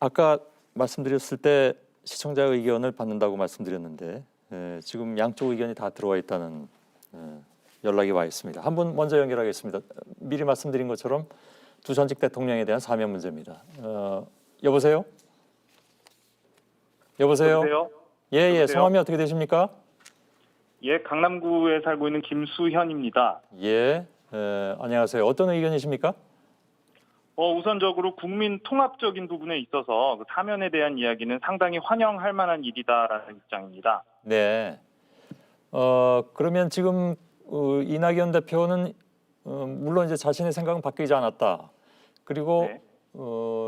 아까 말씀드렸을 때 시청자 의견을 받는다고 말씀드렸는데 지금 양쪽 의견이 다 들어와 있다는 연락이 와 있습니다. 한 분 먼저 연결하겠습니다. 미리 말씀드린 것처럼 두 전직 대통령에 대한 사면 문제입니다. 여보세요? 여보세요? 예, 여보세요? 성함이 어떻게 되십니까? 예, 강남구에 살고 있는 김수현입니다. 예, 안녕하세요. 어떤 의견이십니까? 우선적으로 국민 통합적인 부분에 있어서 그 사면에 대한 이야기는 상당히 환영할 만한 일이다라는 입장입니다. 네. 그러면 지금 이낙연 대표는 물론 이제 자신의 생각은 바뀌지 않았다. 그리고 네.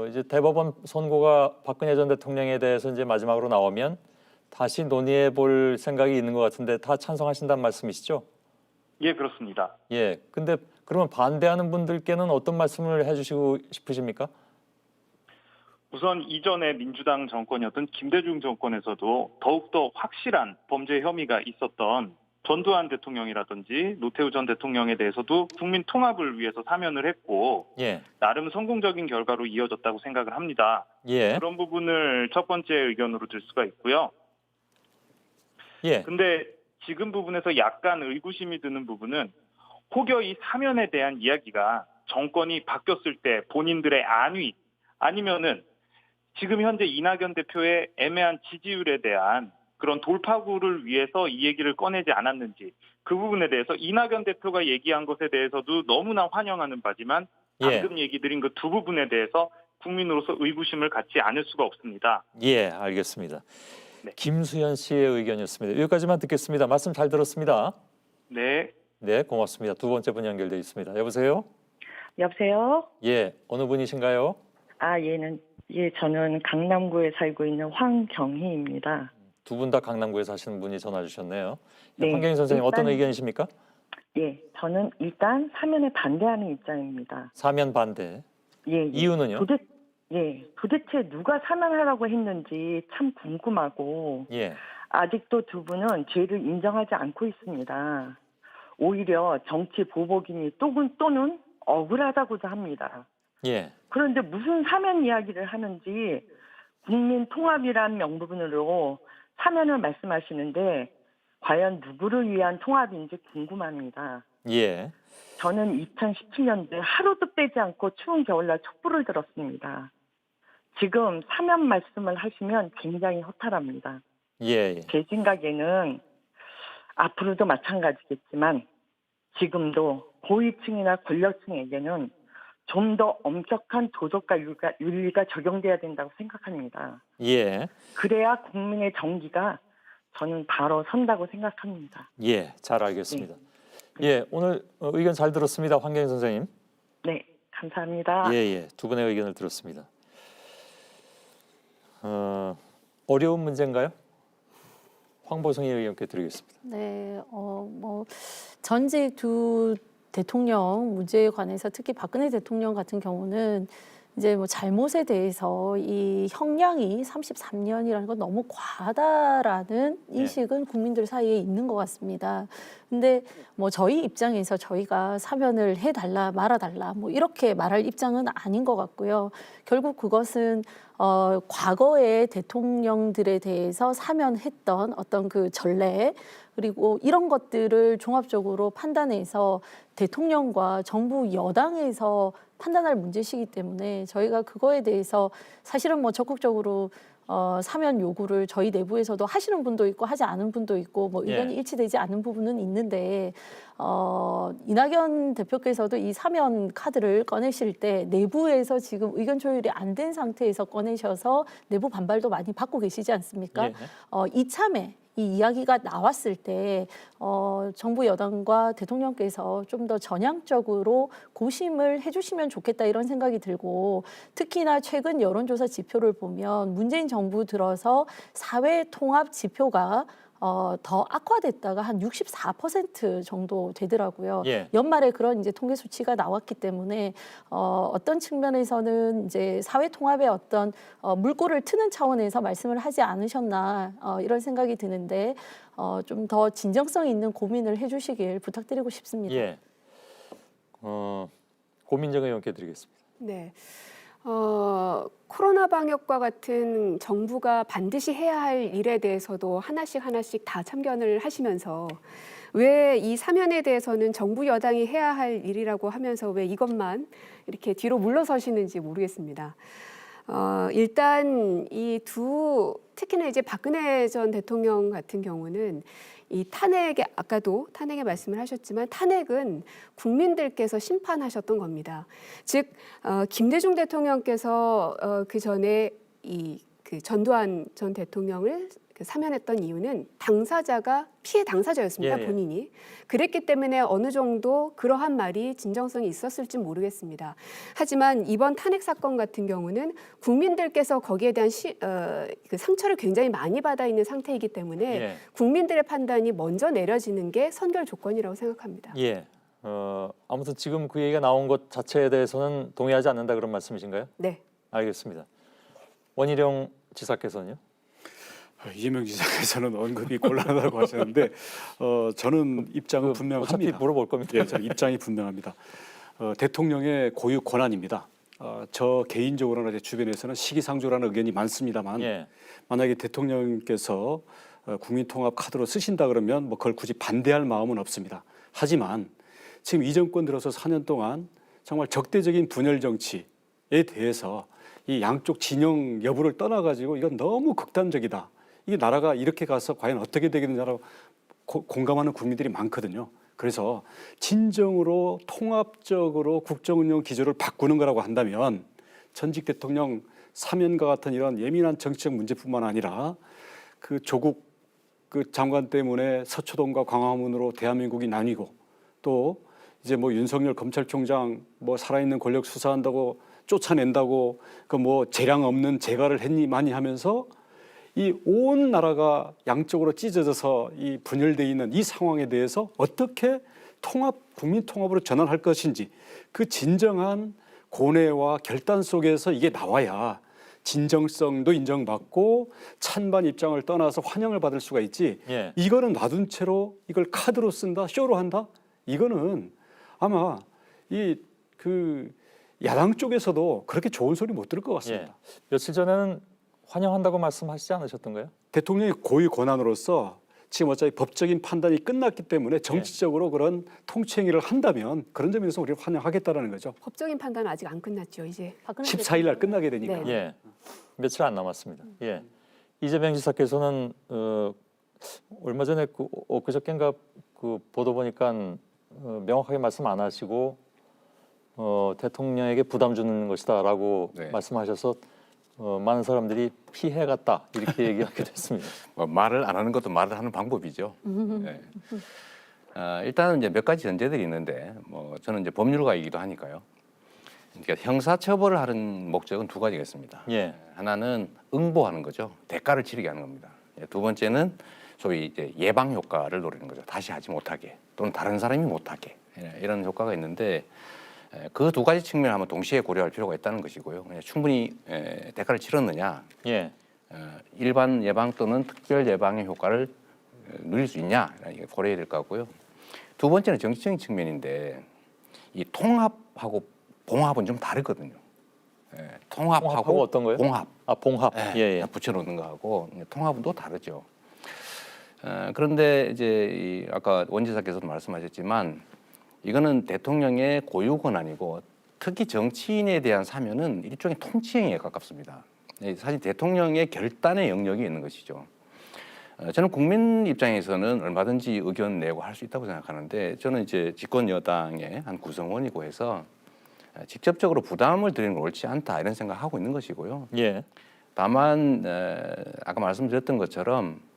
이제 대법원 선고가 박근혜 전 대통령에 대해서 이제 마지막으로 나오면 다시 논의해 볼 생각이 있는 것 같은데 다 찬성하신다는 말씀이시죠? 예, 그렇습니다. 예. 근데 그러면 반대하는 분들께는 어떤 말씀을 해주시고 싶으십니까? 우선 이전에 민주당 정권이었던 김대중 정권에서도 더욱더 확실한 범죄 혐의가 있었던 전두환 대통령이라든지 노태우 전 대통령에 대해서도 국민 통합을 위해서 사면을 했고 예. 나름 성공적인 결과로 이어졌다고 생각을 합니다. 예. 그런 부분을 첫 번째 의견으로 들 수가 있고요. 예. 근데 지금 부분에서 약간 의구심이 드는 부분은 혹여 이 사면에 대한 이야기가 정권이 바뀌었을 때 본인들의 안위 아니면은 지금 현재 이낙연 대표의 애매한 지지율에 대한 그런 돌파구를 위해서 이 얘기를 꺼내지 않았는지 그 부분에 대해서 이낙연 대표가 얘기한 것에 대해서도 너무나 환영하는 바지만 방금 얘기 드린 그 두 부분에 대해서 국민으로서 의구심을 갖지 않을 수가 없습니다. 예, 알겠습니다. 네. 김수현 씨의 의견이었습니다. 여기까지만 듣겠습니다. 말씀 잘 들었습니다. 네. 네, 고맙습니다. 두 번째 분 연결돼 있습니다. 여보세요? 여보세요? 예, 어느 분이신가요? 저는 강남구에 살고 있는 황경희입니다. 두 분 다 강남구에 사시는 분이 전화 주셨네요. 네, 황경희 선생님 어떤 일단- 의견이십니까? 예, 저는 일단 사면에 반대하는 입장입니다. 사면 반대. 예, 이유는요? 도대체 누가 사면하라고 했는지 참 궁금하고 예, 아직도 두 분은 죄를 인정하지 않고 있습니다. 오히려 정치 보복이니 또는 억울하다고도 합니다. 예, 그런데 무슨 사면 이야기를 하는지 국민 통합이란 명분으로 사면을 말씀하시는데 과연 누구를 위한 통합인지 궁금합니다. 예, 저는 2017년도에 하루도 빼지 않고 추운 겨울날 촛불을 들었습니다. 지금 사면 말씀을 하시면 굉장히 허탈합니다. 예, 제 생각에는 앞으로도 마찬가지겠지만 지금도 고위층이나 권력층에게는 좀 더 엄격한 도덕과 윤리가 적용돼야 된다고 생각합니다. 예, 그래야 국민의 정기가 저는 바로 선다고 생각합니다. 예, 잘 알겠습니다. 예, 오늘 의견 잘 들었습니다. 황경희 선생님. 네, 감사합니다. 예, 두 분의 의견을 들었습니다. 어려운 문제인가요? 황보성의 의견께 드리겠습니다. 네, 전직 두 대통령 문제에 관해서 특히 박근혜 대통령 같은 경우는 이제 잘못에 대해서 이 형량이 33년이라는 건 너무 과하다라는 인식은 국민들 사이에 있는 것 같습니다. 근데 저희 입장에서 저희가 사면을 해달라 말아달라 이렇게 말할 입장은 아닌 것 같고요. 결국 그것은 과거의 대통령들에 대해서 사면했던 어떤 그 전례 그리고 이런 것들을 종합적으로 판단해서 대통령과 정부 여당에서 판단할 문제시기 때문에 저희가 그거에 대해서 사실은 적극적으로 사면 요구를 저희 내부에서도 하시는 분도 있고 하지 않은 분도 있고 의견이 일치되지 않는 부분은 있는데 이낙연 대표께서도 이 사면 카드를 꺼내실 때 내부에서 지금 의견 조율이 안 된 상태에서 꺼내셔서 내부 반발도 많이 받고 계시지 않습니까? 이참에 이 이야기가 나왔을 때 정부 여당과 대통령께서 좀 더 전향적으로 고심을 해주시면 좋겠다 이런 생각이 들고 특히나 최근 여론조사 지표를 보면 문재인 정부 들어서 사회 통합 지표가 더 악화됐다가 한 64% 정도 되더라고요. 연말에 그런 이제 통계 수치가 나왔기 때문에 어떤 측면에서는 이제 사회 통합의 어떤 물꼬를 트는 차원에서 말씀을 하지 않으셨나 이런 생각이 드는데 좀 더 진정성 있는 고민을 해주시길 부탁드리고 싶습니다. 예, 고민정 의원께 드리겠습니다. 네. 코로나 코로나 방역과 같은 정부가 반드시 해야 할 일에 대해서도 하나씩 다 참견을 하시면서 왜 이 사면에 대해서는 정부 여당이 해야 할 일이라고 하면서 왜 이것만 이렇게 뒤로 물러서시는지 모르겠습니다. 일단 이 특히나 이제 박근혜 전 대통령 같은 경우는 이 탄핵에 아까도 탄핵의 말씀을 하셨지만 탄핵은 국민들께서 심판하셨던 겁니다. 즉 김대중 대통령께서 그 전에 그 전두환 전 대통령을 사면했던 이유는 당사자가 피해 당사자였습니다. 예, 예. 본인이. 그랬기 때문에 어느 정도 그러한 말이 진정성이 있었을지 모르겠습니다. 하지만 이번 탄핵 사건 같은 경우는 국민들께서 거기에 대한 그 상처를 굉장히 많이 받아 있는 상태이기 때문에 예. 국민들의 판단이 먼저 내려지는 게 선결 조건이라고 생각합니다. 예. 아무튼 지금 그 얘기가 나온 것 자체에 대해서는 동의하지 않는다 그런 말씀이신가요? 네. 알겠습니다. 원희룡 지사께서는요? 이재명 지사께서는 언급이 곤란하다고 하셨는데 저는 입장은 어차피 분명합니다. 물어볼 겁니다. 예, 저는 입장이 분명합니다. 대통령의 고유 권한입니다. 저 개인적으로나 제 주변에서는 시기상조라는 의견이 많습니다만 예. 만약에 대통령께서 국민통합 카드로 쓰신다 그러면 뭐 그걸 굳이 반대할 마음은 없습니다. 하지만 지금 이 정권 들어서 4년 동안 정말 적대적인 분열 정치에 대해서 이 양쪽 진영 여부를 떠나가지고 이건 너무 극단적이다. 이게 나라가 이렇게 가서 과연 어떻게 되겠느냐라고 공감하는 국민들이 많거든요. 그래서 진정으로 통합적으로 국정운영 기조를 바꾸는 거라고 한다면 전직 대통령 사면과 같은 이런 예민한 정치적 문제뿐만 아니라 그 조국 그 장관 때문에 서초동과 광화문으로 대한민국이 나뉘고 또 이제 뭐 윤석열 검찰총장 뭐 살아있는 권력 수사한다고 쫓아낸다고 그 뭐 재량 없는 재가를 했니 많이 하면서 이 온 나라가 양쪽으로 찢어져서 이 분열돼 있는 이 상황에 대해서 어떻게 국민 통합으로 전환할 것인지 그 진정한 고뇌와 결단 속에서 이게 나와야 진정성도 인정받고 찬반 입장을 떠나서 환영을 받을 수가 있지. 예. 이거는 놔둔 채로 이걸 카드로 쓴다, 쇼로 한다. 이거는 아마 그 야당 쪽에서도 그렇게 좋은 소리 못 들을 것 같습니다. 예. 며칠 전에는 환영한다고 말씀하시지 않으셨던가요? 대통령의 고유 권한으로서 지금 어차피 법적인 판단이 끝났기 때문에 정치적으로 그런 통치행위를 한다면 그런 점에서 우리가 환영하겠다라는 거죠. 법적인 판단은 아직 안 끝났죠. 이제 14일 날 끝나게 되니까. 네. 예. 며칠 안 남았습니다. 예. 이재명 지사께서는 얼마 전에 엊그저께인가 그 보도 보니까 명확하게 말씀 안 하시고 대통령에게 부담 주는 것이다라고 네. 말씀하셔서 많은 사람들이 피해 갔다 이렇게 얘기하게 됐습니다. 뭐 말을 안 하는 것도 말을 하는 방법이죠. 네. 일단은 이제 몇 가지 전제들이 있는데 뭐 저는 이제 법률가이기도 하니까요. 그러니까 형사처벌을 하는 목적은 두 가지가 있습니다. 예. 하나는 응보하는 거죠. 대가를 치르게 하는 겁니다. 두 번째는 소위 이제 예방 효과를 노리는 거죠. 다시 하지 못하게 또는 다른 사람이 못하게 이런 효과가 있는데 그 두 가지 측면을 한번 동시에 고려할 필요가 있다는 것이고요. 충분히 대가를 치렀느냐, 예. 일반 예방 또는 특별 예방의 효과를 누릴 수 있냐 고려해야 될 것 같고요. 두 번째는 정치적인 측면인데 이 통합하고 봉합은 좀 다르거든요. 통합하고 어떤 거요? 봉합. 아 봉합. 예. 붙여놓는 거하고 통합은 또 다르죠. 그런데 이제 아까 원 지사께서도 말씀하셨지만 이거는 대통령의 고유 권한이고 특히 정치인에 대한 사면은 일종의 통치행위에 가깝습니다. 사실 대통령의 결단의 영역이 있는 것이죠. 저는 국민 입장에서는 얼마든지 의견 내고 할 수 있다고 생각하는데 저는 이제 집권 여당의 한 구성원이고 해서 직접적으로 부담을 드리는 건 옳지 않다 이런 생각을 하고 있는 것이고요. 예. 다만 아까 말씀드렸던 것처럼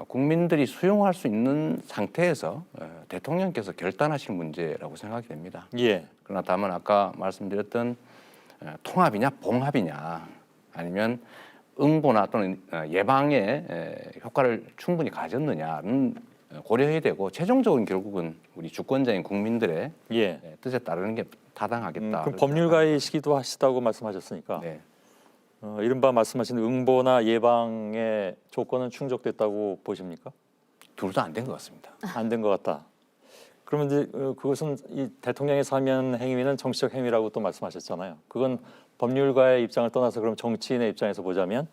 국민들이 수용할 수 있는 상태에서 대통령께서 결단하신 문제라고 생각이 됩니다. 예. 그러나 다만 아까 말씀드렸던 통합이냐 봉합이냐 아니면 응보나 또는 예방의 효과를 충분히 가졌느냐는 고려해야 되고 최종적으로 결국은 우리 주권자인 국민들의 예. 뜻에 따르는 게 타당하겠다. 그럼 법률가이시기도 하시다고 말씀하셨으니까 네. 이른바 말씀하신 응보나 예방의 조건은 충족됐다고 보십니까? 둘 다 안 된 것 같습니다. 안 된 것 같다. 그러면 이제 그것은 이 대통령의 사면 행위는 정치적 행위라고 또 말씀하셨잖아요. 그건 법률가의 입장을 떠나서 그럼 정치인의 입장에서 보자면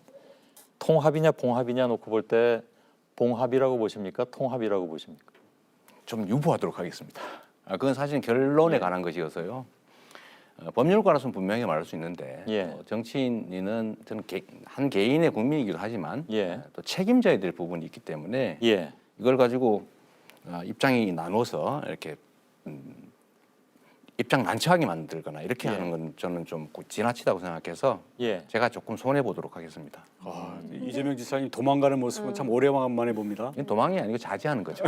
통합이냐 봉합이냐 놓고 볼 때 봉합이라고 보십니까? 통합이라고 보십니까? 좀 유보하도록 하겠습니다. 그건 사실 결론에 관한 것이어서요. 법률가로서는 분명히 말할 수 있는데 예. 정치인은 저는 한 개인의 국민이기도 하지만 예. 또 책임져야 될 부분이 있기 때문에 예. 이걸 가지고 입장이 나눠서 이렇게 입장 난처하게 만들거나 이렇게 예. 하는 건 저는 좀 지나치다고 생각해서 예. 제가 조금 손해 보도록 하겠습니다. 이재명 지사님 도망가는 모습은 참 오래만에 봅니다. 이건 도망이 아니고 자제하는 거죠.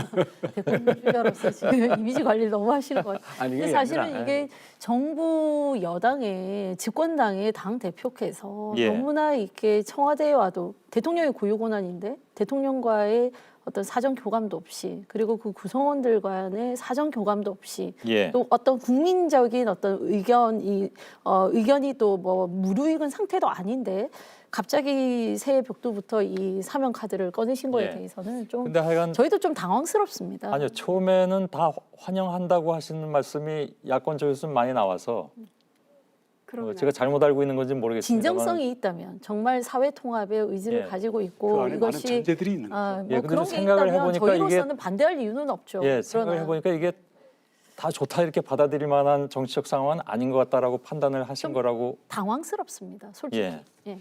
대통령 주자로서 지금 이미지 관리를 너무 하시는 것 같아요. 아니, 근데 이게 사실은 아니라, 이게 정부 여당의 집권당의 당 대표께서 예. 너무나 이렇게 청와대에 와도 대통령의 고유 권한인데 대통령과의 어떤 사전 교감도 없이 그리고 그 구성원들 간의 사전 교감도 없이 예. 또 어떤 국민적인 어떤 의견이 또 뭐 무르익은 상태도 아닌데 갑자기 새해 벽두부터 이 사면 카드를 꺼내신 거에 예. 대해서는 좀 근데 하여간 저희도 좀 당황스럽습니다. 아니요. 처음에는 다 환영한다고 하시는 말씀이 야권 쪽에서 좀 많이 나와서 그러나 제가 잘못 알고 있는 건지 모르겠습니다만 진정성이 있다면 정말 사회 통합의 의지를 예. 가지고 그 있고 안에 많은 이것이 전제들이 있는 거죠. 뭐 예, 근데 그런 좀 게 생각을 있다면 해보니까 저희로서는 반대할 이유는 없죠. 예, 생각을 그러나 해보니까 이게 다 좋다 이렇게 받아들일 만한 정치적 상황은 아닌 것 같다라고 판단을 하신 좀 거라고 당황스럽습니다. 솔직히. 예. 예.